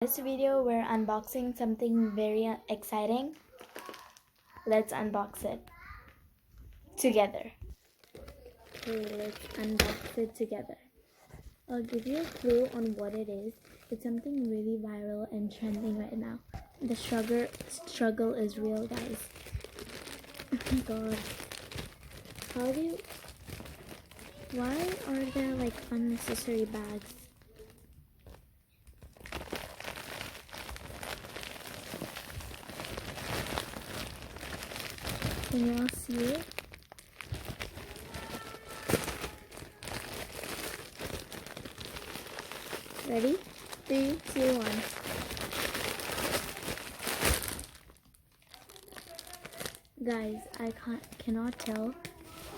This video we're unboxing something very exciting. Let's unbox it together. Okay, let's unbox it together. I'll give you a clue on what it is. It's something really viral and trending right now. The struggle is real, guys. Oh my god. Why are there like unnecessary bags? Can you all see it? Ready? 3, 2, 1. Guys, I cannot tell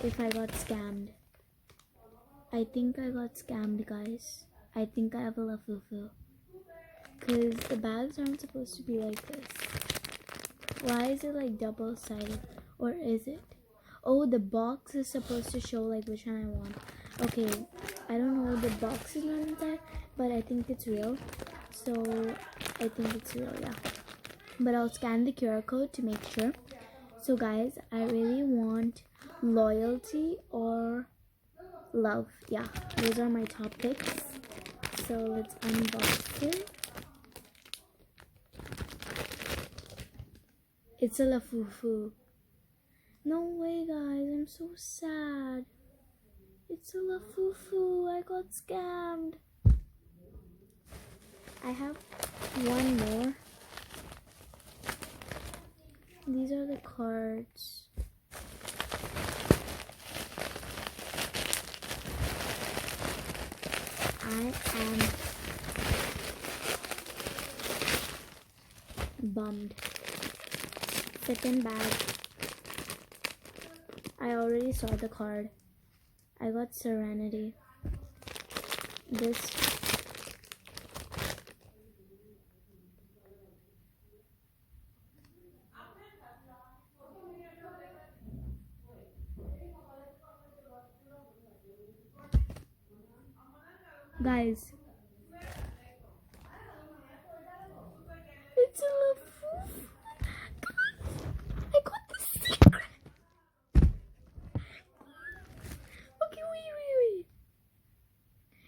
if I got scammed. I think I got scammed, guys. I think I have a lafufu. Because the bags aren't supposed to be like this. Why is it like double-sided? Or is it? Oh, the box is supposed to show like which one I want. Okay, I don't know. The box is not inside, but I think it's real. So, I think it's real, yeah. But I'll scan the QR code to make sure. So guys, I really want loyalty or love. Yeah, those are my top picks. So let's unbox it. It's a lafufu. No way, guys, I'm so sad. It's a lafufu. I got scammed. I have one more. These are the cards. I am bummed. Second bag. I already saw the card. I got Serenity. This. Guys. It's a lafufu. Guys, I got the secret. Okay, wait.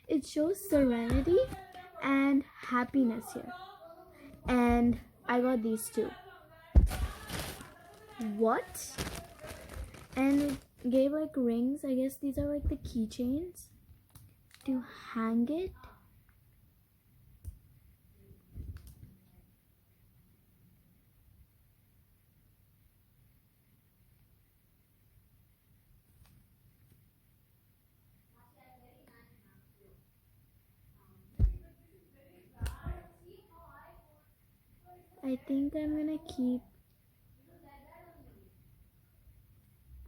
It shows Serenity and Happiness here. And I got these two. What? And it gave like rings. I guess these are like the keychains to hang it. I think I'm gonna keep.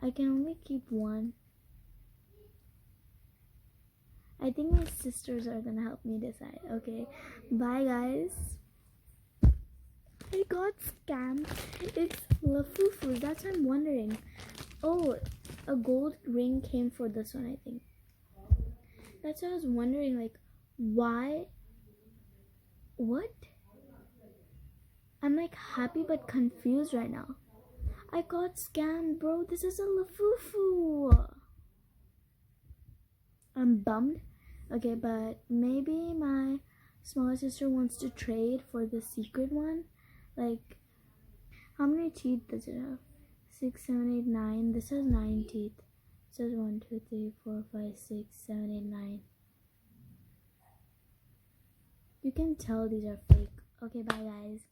I can only keep one. I think my sisters are gonna help me decide. Okay, bye guys. I got scammed. It's lafufu. That's what I'm wondering. Oh, a gold ring came for this one, I think. That's what I was wondering. Like, why? What? I'm like happy but confused right now. I got scammed, bro. This is a lafufu. I'm bummed. Okay, but maybe my smaller sister wants to trade for the secret one. Like, how many teeth does it have? 6, 7, 8, 9. This has 9 teeth. It says 1, 2, 3, 4, 5, 6, 7, 8, 9. You can tell these are fake. Okay, bye guys.